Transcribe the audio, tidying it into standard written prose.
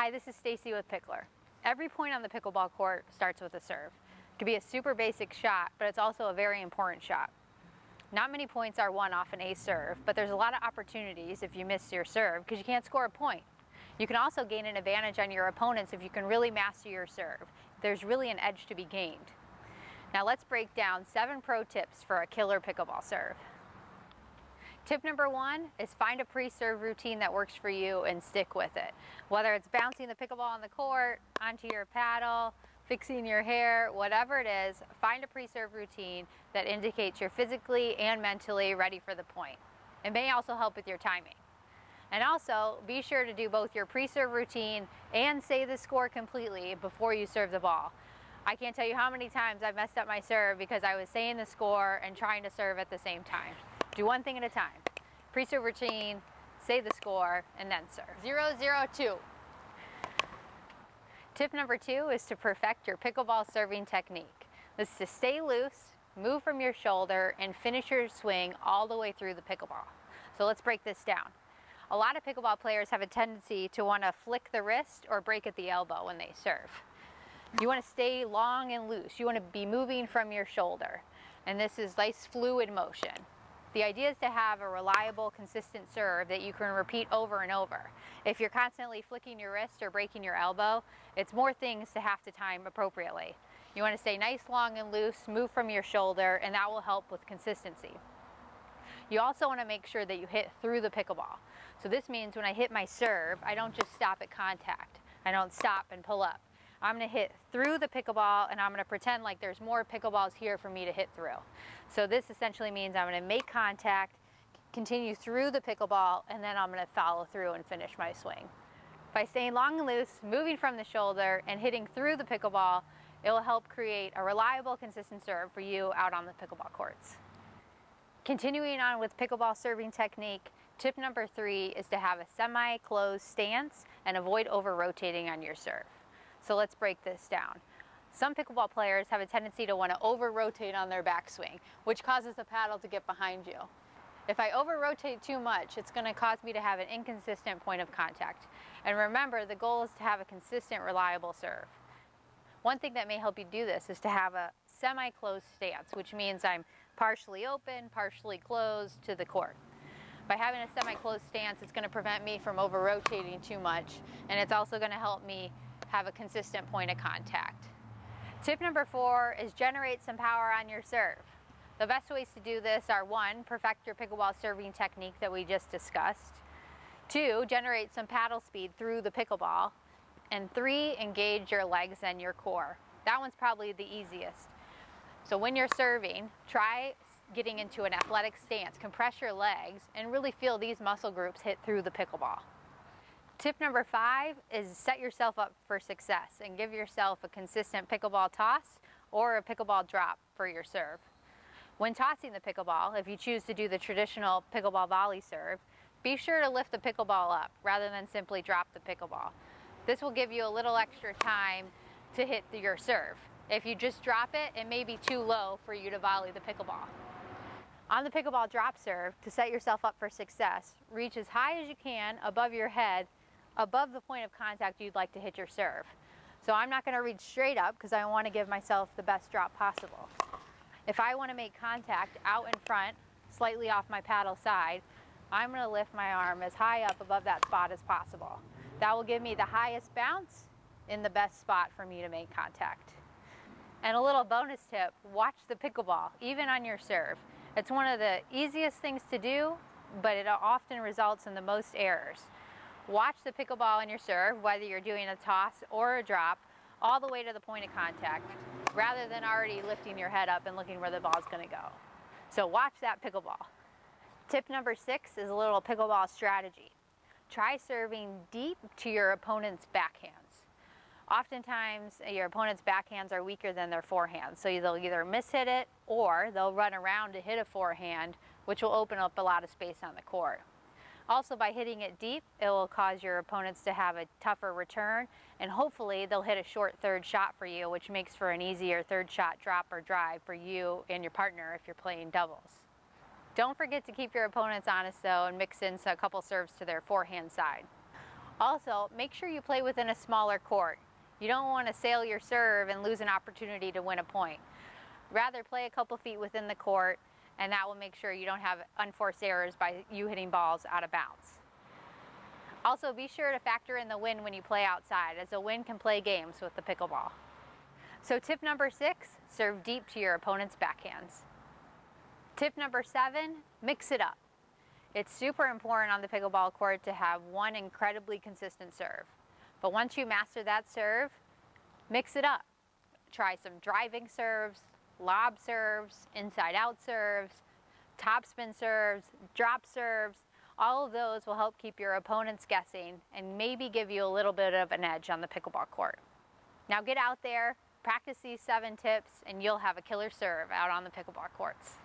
Hi, this is Stacie with Pickler. Every point on the pickleball court starts with a serve. It can be a super basic shot, but it's also a very important shot. Not many points are won off an ace serve, but there's a lot of opportunities if you miss your serve because you can't score a point. You can also gain an advantage on your opponents if you can really master your serve. There's really an edge to be gained. Now let's break down 7 pro tips for a killer pickleball serve. Tip number 1 is find a pre-serve routine that works for you and stick with it. Whether it's bouncing the pickleball on the court, onto your paddle, fixing your hair, whatever it is, find a pre-serve routine that indicates you're physically and mentally ready for the point. It may also help with your timing. And also, be sure to do both your pre-serve routine and say the score completely before you serve the ball. I can't tell you how many times I've messed up my serve because I was saying the score and trying to serve at the same time. Do one thing at a time. Pre-serve routine, say the score, and then serve. 0-0-2. Tip number 2 is to perfect your pickleball serving technique. This is to stay loose, move from your shoulder, and finish your swing all the way through the pickleball. So let's break this down. A lot of pickleball players have a tendency to want to flick the wrist or break at the elbow when they serve. You want to stay long and loose. You want to be moving from your shoulder. And this is nice fluid motion. The idea is to have a reliable, consistent serve that you can repeat over and over. If you're constantly flicking your wrist or breaking your elbow, it's more things to have to time appropriately. You want to stay nice, long, and loose, move from your shoulder, and that will help with consistency. You also want to make sure that you hit through the pickleball. So this means when I hit my serve, I don't just stop at contact. I don't stop and pull up. I'm going to hit through the pickleball and I'm going to pretend like there's more pickleballs here for me to hit through. So this essentially means I'm going to make contact, continue through the pickleball, and then I'm going to follow through and finish my swing. By staying long and loose, moving from the shoulder, and hitting through the pickleball, it will help create a reliable, consistent serve for you out on the pickleball courts. Continuing on with pickleball serving technique, tip number 3 is to have a semi-closed stance and avoid over-rotating on your serve. So let's break this down. Some pickleball players have a tendency to want to over-rotate on their backswing, which causes the paddle to get behind you. If I over-rotate too much, it's going to cause me to have an inconsistent point of contact. And remember, the goal is to have a consistent, reliable serve. One thing that may help you do this is to have a semi-closed stance, which means I'm partially open, partially closed to the court. By having a semi-closed stance, it's going to prevent me from over-rotating too much, and it's also going to help me have a consistent point of contact. Tip number 4 is generate some power on your serve. The best ways to do this are 1, perfect your pickleball serving technique that we just discussed. 2, generate some paddle speed through the pickleball. And 3, engage your legs and your core. That one's probably the easiest. So when you're serving, try getting into an athletic stance, compress your legs, and really feel these muscle groups hit through the pickleball. Tip number 5 is set yourself up for success and give yourself a consistent pickleball toss or a pickleball drop for your serve. When tossing the pickleball, if you choose to do the traditional pickleball volley serve, be sure to lift the pickleball up rather than simply drop the pickleball. This will give you a little extra time to hit your serve. If you just drop it, it may be too low for you to volley the pickleball. On the pickleball drop serve, to set yourself up for success, reach as high as you can above your head, above the point of contact you'd like to hit your serve. So I'm not going to reach straight up because I want to give myself the best drop possible. If I want to make contact out in front, slightly off my paddle side, I'm going to lift my arm as high up above that spot as possible. That will give me the highest bounce in the best spot for me to make contact. And a little bonus tip, watch the pickleball, even on your serve. It's one of the easiest things to do, but it often results in the most errors. Watch the pickleball in your serve, whether you're doing a toss or a drop, all the way to the point of contact, rather than already lifting your head up and looking where the ball's going to go. So watch that pickleball. Tip number 6 is a little pickleball strategy. Try serving deep to your opponent's backhands. Oftentimes, your opponent's backhands are weaker than their forehands, so they'll either mishit it or they'll run around to hit a forehand, which will open up a lot of space on the court. Also, by hitting it deep, it will cause your opponents to have a tougher return, and hopefully they'll hit a short third shot for you, which makes for an easier third shot drop or drive for you and your partner if you're playing doubles. Don't forget to keep your opponents honest though and mix in a couple serves to their forehand side. Also, make sure you play within a smaller court. You don't want to sail your serve and lose an opportunity to win a point. Rather, play a couple feet within the court, and that will make sure you don't have unforced errors by you hitting balls out of bounds. Also, be sure to factor in the wind when you play outside, as the wind can play games with the pickleball. So tip number 6, serve deep to your opponent's backhands. Tip number 7, mix it up. It's super important on the pickleball court to have one incredibly consistent serve. But once you master that serve, mix it up. Try some driving serves, lob serves, inside-out serves, topspin serves, drop serves. All of those will help keep your opponents guessing and maybe give you a little bit of an edge on the pickleball court. Now get out there, practice these 7 tips, and you'll have a killer serve out on the pickleball courts.